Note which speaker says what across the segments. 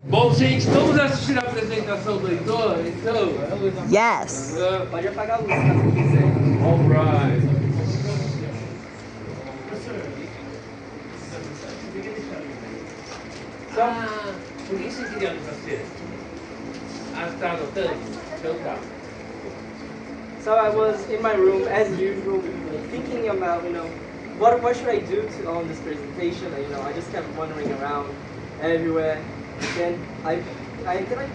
Speaker 1: Bom, gente, vamos assistir a apresentação do Heitor, então?
Speaker 2: Yes.
Speaker 3: Pode apagar a luz se você quiser.
Speaker 1: Alright. Por que você queria nos fazer? Ah, tá anotando? Então tá.
Speaker 3: So I was in my room as usual, thinking about what should I do on this presentation. I just kept wandering around everywhere, and I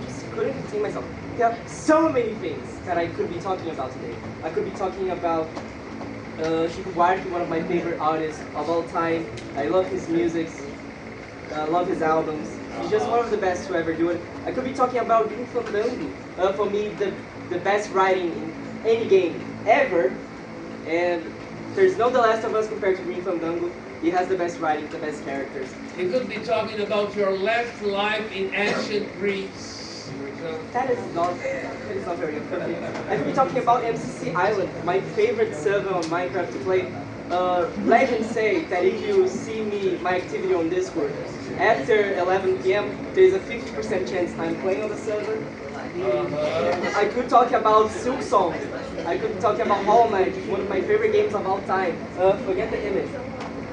Speaker 3: just couldn't contain myself. There are so many things that I could be talking about today. I could be talking about Chico Buarque, one of my favorite artists of all time. I love his music. I love his albums. He's just one of the best to ever do it. I could be talking about Green Fandango. For me, the best writing in any game ever. And there's no The Last of Us compared to Green Fandango. He has the best writing, the best characters.
Speaker 1: You could be talking about your last life in ancient Greece.
Speaker 3: That is not very appropriate. I could be talking about MCC Island, my favorite server on Minecraft to play. Legends say that if you see my activity on Discord, after 11 p.m., there's a 50% chance I'm playing on the server. I could talk about Silk Song. I could talk about Hollow Knight, one of my favorite games of all time. Forget the image.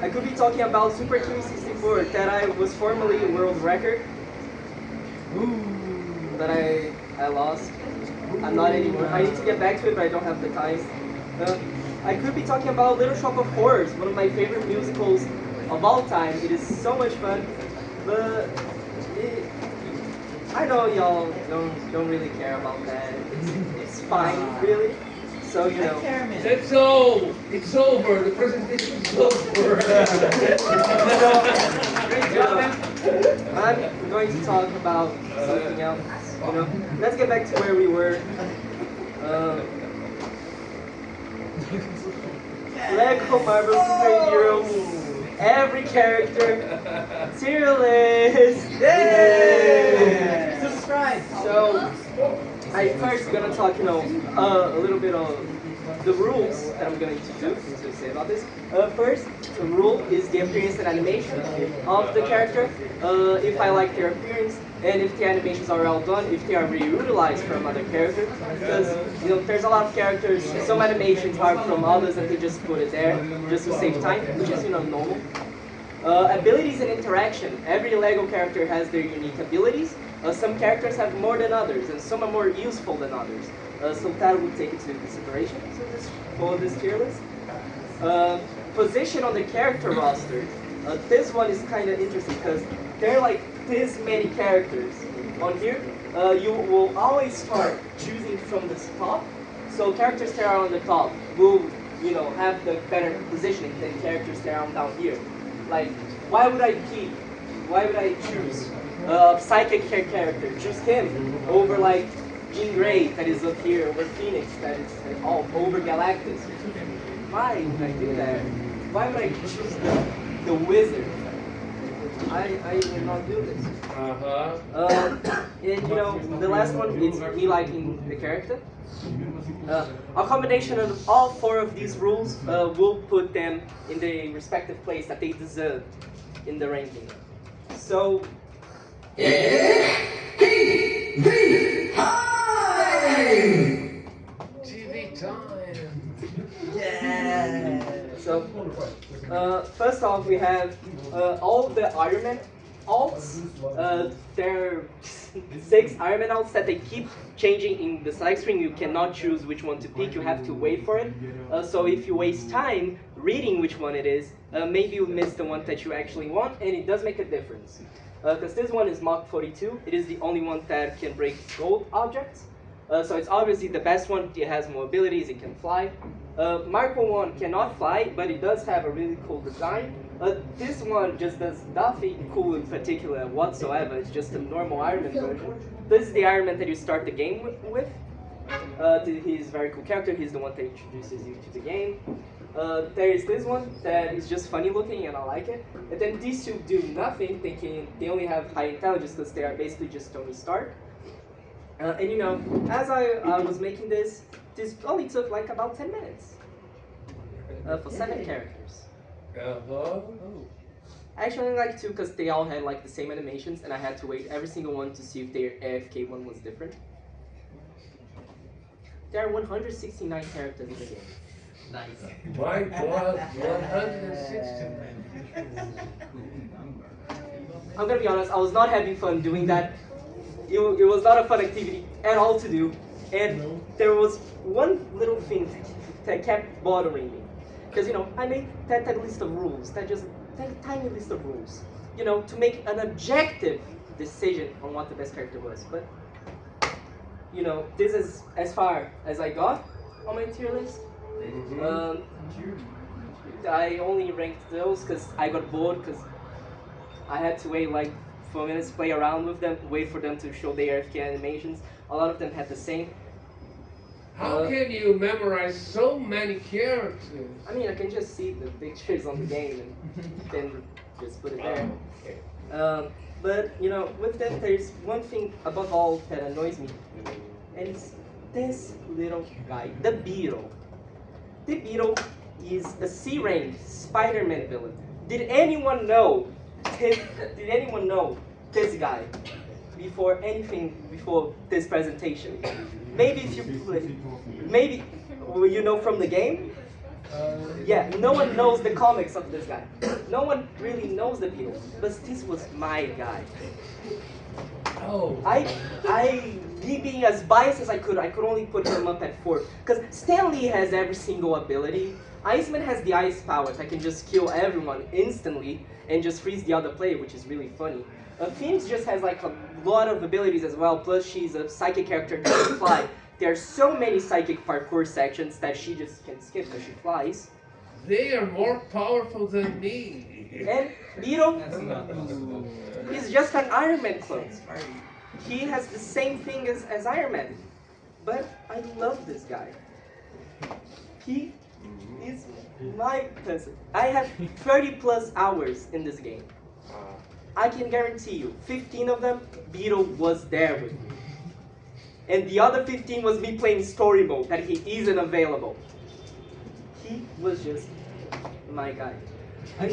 Speaker 3: I could be talking about Super King 64, that I was formerly a world record. That I lost. I'm not anymore. I need to get back to it, but I don't have the time. I could be talking about Little Shop of Horrors, one of my favorite musicals of all time. It is so much fun, but I know y'all don't really care about that. It's fine, really. So
Speaker 1: It's over. The presentation is over.
Speaker 3: I'm going to talk about something else. Let's get back to where we were. Lego Marvel Superheroes, every character, tier list.
Speaker 2: Yay! Subscribe.
Speaker 3: So I first gonna talk, a little bit of the rules that I'm going to say about this. First, the rule is the appearance and animation of the character. If I like their appearance, and if the animations are well done, if they are reutilized from other characters, because there's a lot of characters, some animations are from others and they just put it there just to save time, which is normal. Abilities and interaction. Every Lego character has their unique abilities. Some characters have more than others, and some are more useful than others. So that would take into consideration for this tier list. Position on the character roster. This one is kind of interesting because there are like this many characters on here. You will always start choosing from the top. So characters that are on the top will, have the better positioning than characters that are down here. Like, why would I choose a psychic character? Choose him over like Jean Grey that is up here, over Phoenix that is all over Galactus. Why would I do that? Why would I choose the wizard? I will not do this. And the last one is me liking the character. A combination of all four of these rules will put them in the respective place that they deserve in the ranking. So,
Speaker 1: TV time.
Speaker 2: Yeah.
Speaker 3: So, first off, we have all the Iron Man alts. There are 6 Iron Man alts that they keep changing in the select screen. You cannot choose which one to pick. You have to wait for it. So if you waste time reading which one it is, maybe you miss the one that you actually want, and it does make a difference. Because this one is Mach 42. It is the only one that can break gold objects. So it's obviously the best one. It has more abilities. It can fly. Marco 1 cannot fly, but it does have a really cool design. This one just does nothing cool in particular whatsoever. It's just a normal Iron Man version. This is the Iron Man that you start the game with. He's a very cool character. He's the one that introduces you to the game. There is this one that is just funny looking and I like it. And then these two do nothing. They only have high intelligence because they are basically just Tony Stark. And as I was making this only took like about 10 minutes for 7 characters. Actually, I like two because they all had like the same animations, and I had to wait every single one to see if their AFK one was different. There are 169 characters in the game.
Speaker 2: Nice.
Speaker 1: My God, 160.
Speaker 3: I'm gonna be honest, I was not having fun doing that. It was not a fun activity at all to do. And there was one little thing that kept bothering me. Because, I made that list of rules, that tiny list of rules, to make an objective decision on what the best character was. But, this is as far as I got on my tier list. I only ranked those because I got bored because I had to wait like 4 minutes, play around with them, wait for them to show their AFK animations. A lot of them had the same.
Speaker 1: How can you memorize so many characters?
Speaker 3: I mean, I can just see the pictures on the game and then just put it there. But, with them, there's one thing above all that annoys me, and it's this little guy, the Beetle. The Beetle is a C-rank Spider-Man villain. Did anyone know this guy before this presentation? Maybe if you play, maybe you know from the game. Yeah, no one knows the comics of this guy. No one really knows the Beetle, but this was my guy.
Speaker 1: Oh.
Speaker 3: Me being as biased as I could only put him up at 4. Because Stan Lee has every single ability. Iceman has the ice powers. I can just kill everyone instantly and just freeze the other player, which is really funny. Phoenix just has like a lot of abilities as well, plus she's a psychic character that can fly. There are so many psychic parkour sections that she just can skip because she flies.
Speaker 1: They are more powerful than me.
Speaker 3: And Beetle, he's just an Iron Man clone. He has the same thing as Iron Man. But I love this guy. He is my person. I have 30 plus hours in this game. I can guarantee you, 15 of them, Beetle was there with me. And the other 15 was me playing story mode, that he isn't available. He was just my guy. I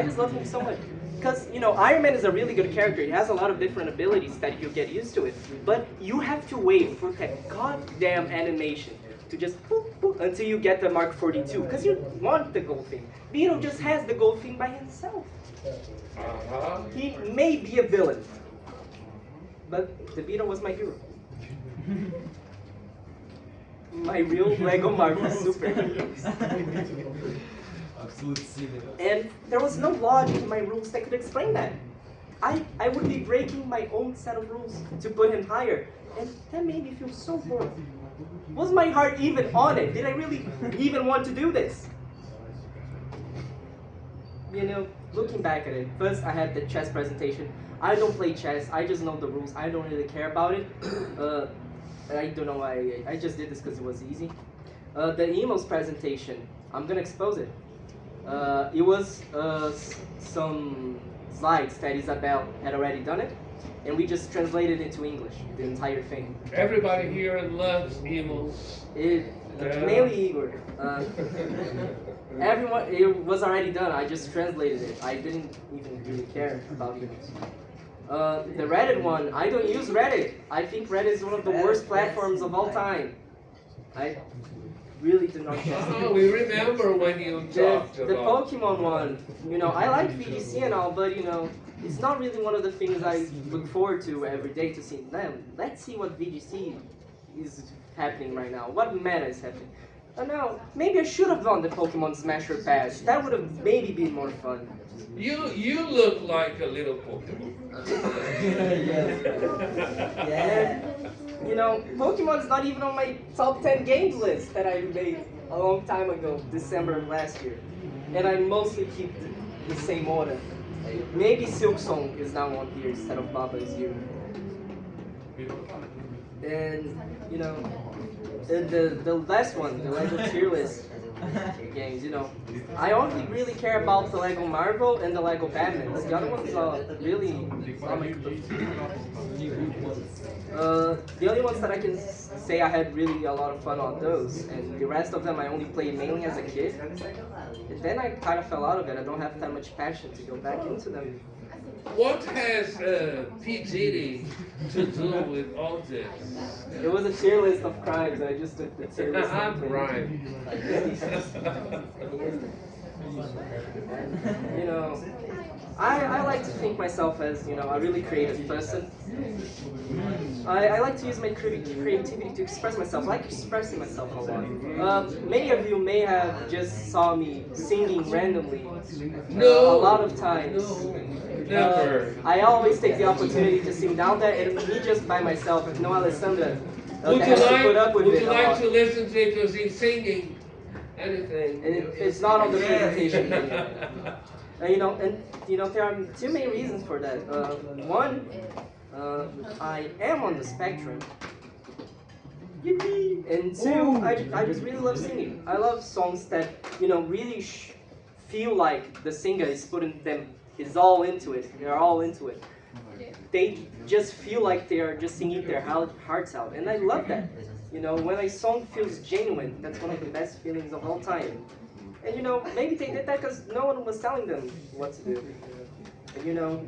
Speaker 3: just love him so much. Because, Iron Man is a really good character. He has a lot of different abilities that you get used to it. But you have to wait for that goddamn animation to just boop, boop, until you get the Mark 42. Because you want the gold thing. Beetle just has the gold thing by himself. He may be a villain, but the Beetle was my hero. My real Lego Marvel superheroes. And there was no logic in my rules that could explain that. I would be breaking my own set of rules to put him higher, and that made me feel so bored. Was my heart even on it? Did I really even want to do this? Looking back at it, first I had the chess presentation. I don't play chess, I just know the rules, I don't really care about it. I don't know why, I just did this because it was easy. The emos presentation, I'm gonna expose it. It was some slides that Isabel had already done it, and we just translated it into English, the entire thing.
Speaker 1: Everybody here loves emos.
Speaker 3: Mainly Igor. Everyone, it was already done. I just translated it. I didn't even really care about emos. The Reddit one, I don't use Reddit. I think Reddit is one of the worst platforms of all time. I really do not care.
Speaker 1: Oh, we remember when you talked about
Speaker 3: the Pokemon one. I like VGC and all, but it's not really one of the things I look forward to every day to see them. Let's see what VGC is happening right now. What meta is happening? No, maybe I should have done the Pokemon Smasher Pass. That would have maybe been more fun.
Speaker 1: You look like a little Pokemon.
Speaker 3: Yeah. Pokemon is not even on my top 10 games list that I made a long time ago, December of last year. And I mostly keep the same order. Maybe Silksong is now on here instead of Baba is here. And, the last one, the Lego tier list, games, you know. I only really care about the Lego Marvel and the Lego Batman. The other ones are really not my cup of tea. The only ones that I can say I had really a lot of fun on those, and the rest of them I only played mainly as a kid. And then I kind of fell out of it. I don't have that much passion to go back into them.
Speaker 1: What has P. Diddy to do with all this?
Speaker 3: It was a tier list of crimes, and I just took the tier list.
Speaker 1: Right.
Speaker 3: You know, I like to think myself as, you know, a really creative person. I like to use my creativity to express myself. I like expressing myself a lot. Many of you may have just saw me singing randomly
Speaker 1: No.
Speaker 3: a lot of times.
Speaker 1: Never.
Speaker 3: I always take the opportunity to sing down there, and me just by myself, with no Alessandra.
Speaker 1: Would you
Speaker 3: has to put up with
Speaker 1: would
Speaker 3: it
Speaker 1: you
Speaker 3: a
Speaker 1: like
Speaker 3: lot.
Speaker 1: to listen to it singing anything?
Speaker 3: And it's not on the presentation video. You know, there are two main reasons for that. One, I am on the spectrum. Yippee! And two, I just really love singing. I love songs that, you know, really feel like the singer is putting them, is all into it. They're all into it. They just feel like they are just singing their hearts out. And I love that. You know, when a song feels genuine, that's one of the best feelings of all time. And you know, maybe they did that because no one was telling them what to do. And you know,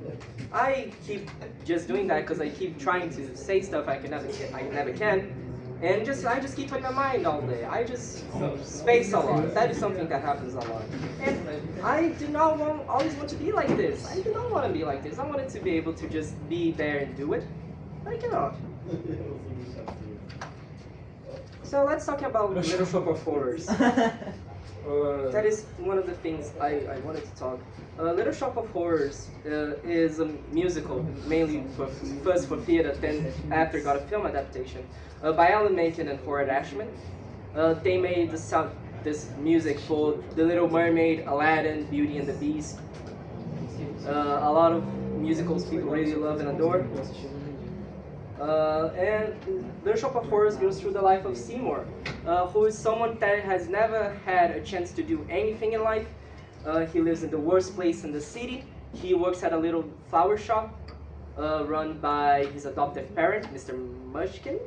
Speaker 3: I keep just doing that because I keep trying to say stuff I never can. And I just keep in my mind all day. I just space a lot. That is something that happens a lot. And I do not always want to be like this. I do not want to be like this. I wanted to be able to just be there and do it. But I cannot. So let's talk about Little Shop of Horrors. That is one of the things I wanted to talk. Little Shop of Horrors is a musical, mainly first for theater, then after got a film adaptation, by Alan Menken and Howard Ashman. They made this music for The Little Mermaid, Aladdin, Beauty and the Beast. A lot of musicals people really love and adore. And Little Shop of Horrors goes through the life of Seymour, who is someone that has never had a chance to do anything in life. He lives in the worst place in the city. He works at a little flower shop run by his adoptive parent, Mr. Munchkin.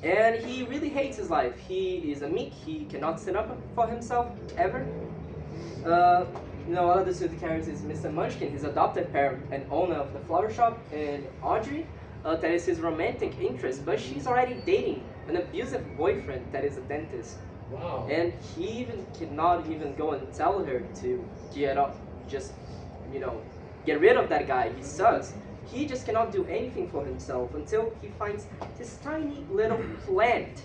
Speaker 3: And he really hates his life. He is a meek. He cannot sit up for himself, ever. You know, one of the two characters is Mr. Munchkin, his adopted parent and owner of the flower shop, and Audrey, that is his romantic interest, but she's already dating an abusive boyfriend that is a dentist.
Speaker 1: Wow.
Speaker 3: And he cannot even go and tell her to get up, just, you know, get rid of that guy. He sucks. He just cannot do anything for himself until he finds this tiny little plant.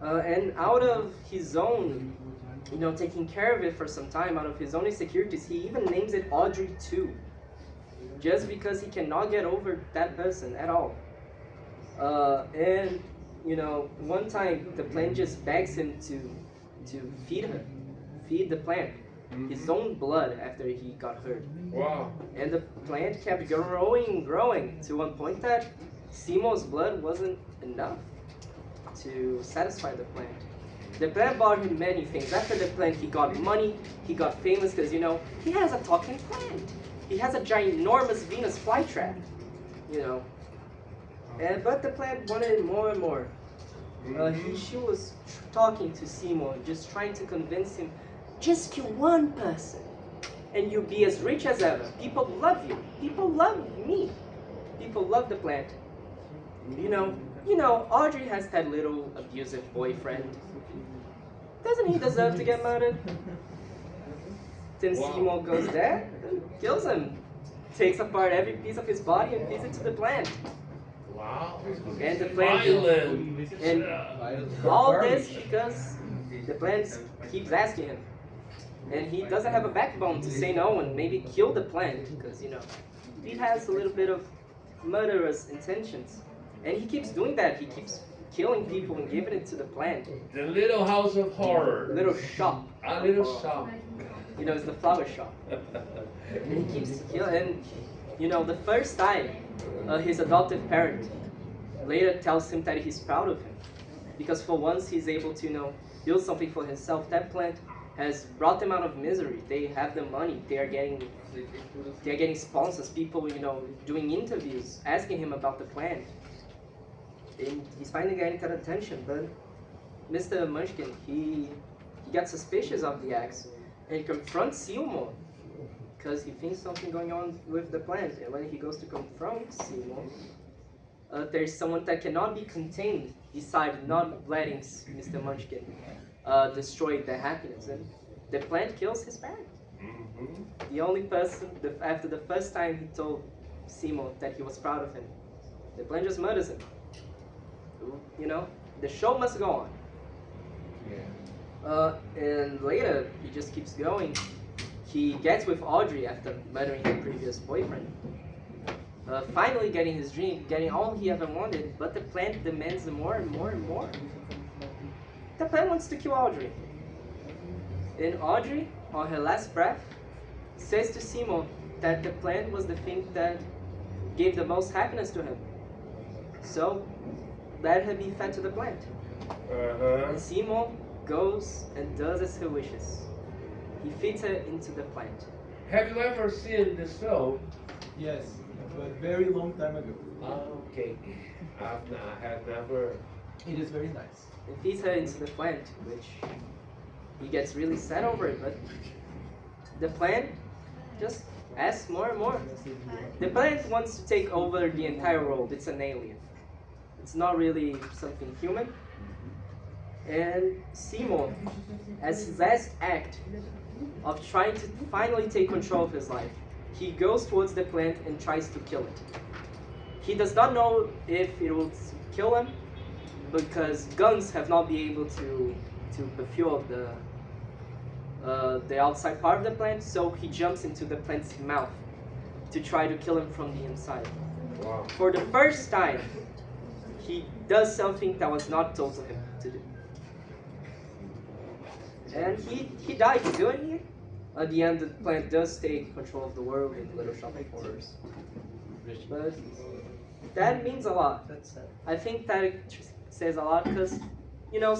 Speaker 3: And out of his own, you know, taking care of it for some time, out of his own insecurities, he even names it Audrey too. Just because he cannot get over that person at all. And, you know, one time the plant just begs him to feed the plant his own blood after he got hurt.
Speaker 1: Wow.
Speaker 3: And the plant kept growing to one point that Seymour's blood wasn't enough to satisfy the plant. The plant bought him many things. After the plant, he got money, he got famous because, you know, he has a talking plant. He has a ginormous Venus flytrap, you know. But the plant wanted more and more. She was talking to Seymour, just trying to convince him, just kill one person, and you'll be as rich as ever. People love you. People love me. People love the plant. You know, Audrey has that little abusive boyfriend. Doesn't he deserve to get murdered? Then Seymour goes there and kills him. Takes apart every piece of his body and feeds it to the plant.
Speaker 1: Wow.
Speaker 3: And the plant
Speaker 1: Violent.
Speaker 3: and all this because the plant keeps asking him. And he doesn't have a backbone to say no and maybe kill the plant because, you know, he has a little bit of murderous intentions. And he keeps doing that. He keeps killing people and giving it to the plant.
Speaker 1: The Little House of Horror.
Speaker 3: Little shop.
Speaker 1: A little shop.
Speaker 3: You know, it's the flower shop. And he keeps killing. And, you know, the first time his adoptive parent later tells him that he's proud of him. Because for once he's able to, you know, build something for himself. That plant has brought them out of misery. They have the money. They are getting sponsors. People, doing interviews, asking him about the plant. And he's finally getting that attention. But Mr. Munchkin, he gets suspicious of the axe and confronts Seymour because he thinks something going on with the plant. And when he goes to confront Seymour, there's someone that cannot be contained beside not letting Mr. Munchkin destroy their happiness. And the plant kills his parent. The only person, after the first time he told Seymour that he was proud of him, the plant just murders him. The show must go on. And later, he just keeps going. He gets with Audrey after murdering her previous boyfriend. Finally getting his dream, getting all he ever wanted, but the plant demands more and more and more. The plant wants to kill Audrey. And Audrey, on her last breath, says to Seymour that the plant was the thing that gave the most happiness to him. So, let her be fed to the plant. And Seymour goes and does as he wishes. He feeds her into the plant.
Speaker 1: Have you ever seen the show?
Speaker 4: Yes, but very long time ago.
Speaker 1: Okay. I have never.
Speaker 4: It is very nice.
Speaker 3: And feeds her into the plant, which he gets really sad over it, but the plant just asks more and more. The plant wants to take over the entire world. It's an alien. It's not really something human. And Seymour, as his last act of trying to finally take control of his life, he goes towards the plant and tries to kill it. He does not know if it will kill him because guns have not been able to fuel the outside part of the plant, so he jumps into the plant's mouth to try to kill him from the inside.
Speaker 1: Wow.
Speaker 3: For the first time, he does something that was not told to him to do. And he died doing it. At the end, the plant does take control of the world in Little Shop of Horrors. But that means a lot. I think that says a lot because,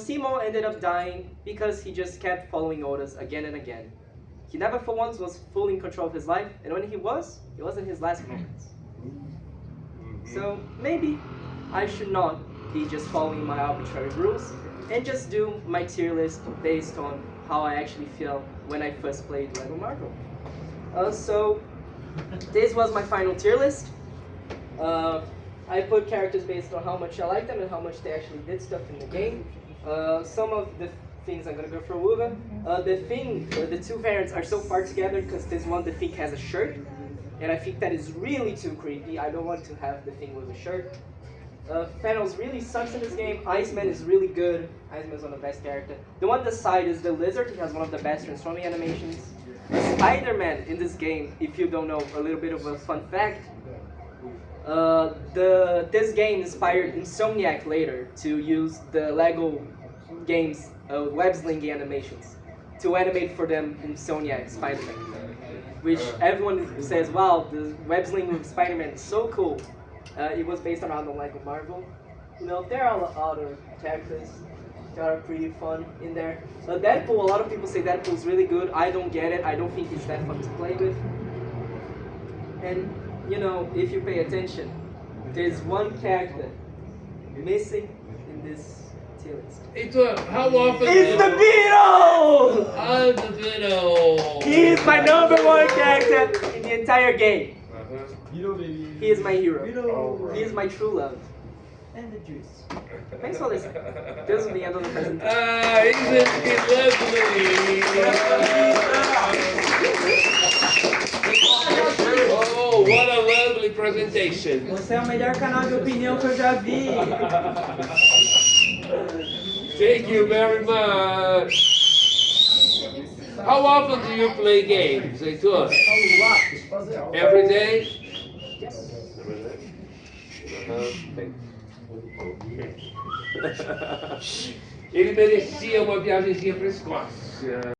Speaker 3: Seymour ended up dying because he just kept following orders again and again. He never for once was fully in control of his life, and when he was, it was in his last moments. So maybe I should not be just following my arbitrary rules and just do my tier list based on how I actually feel when I first played Lego Marvel. So this was my final tier list. I put characters based on how much I like them and how much they actually did stuff in the game. Some of the things I'm gonna go through over. The two variants are so far together because this one, the thing has a shirt, and I think that is really too creepy. I don't want to have the thing with a shirt. Thanos really sucks in this game. Iceman is really good. Iceman is one of the best characters. The one on the side is the Lizard. He has one of the best transforming animations. Spider-Man in this game, if you don't know, a little bit of a fun fact. This game inspired Insomniac later to use the Lego games web-slinging animations to animate for them Insomniac Spider-Man. Which everyone says, wow, the web-slinging with Spider-Man is so cool. It was based around the Lego Marvel. There are other characters that are pretty fun in there. Deadpool, a lot of people say Deadpool is really good. I don't get it. I don't think it's that fun to play with. And, if you pay attention, there's one character missing in this tier list.
Speaker 1: How often?
Speaker 3: It's the Beetle!
Speaker 1: Oh, the Beetle!
Speaker 3: He is my #1 character in the entire game.
Speaker 4: Baby.
Speaker 3: He is my hero.
Speaker 4: Beetle.
Speaker 3: He is my true love.
Speaker 2: And the juice.
Speaker 3: Thanks for listening. This is the end of the presentation.
Speaker 1: Lovely. Oh, what a lovely presentation.
Speaker 2: Você é o melhor canal de opinião que eu já vi.
Speaker 1: Thank you very much. How often do you play games, Heitor? Every day?
Speaker 3: Yes.
Speaker 1: Ele merecia uma viagemzinha para a Escócia.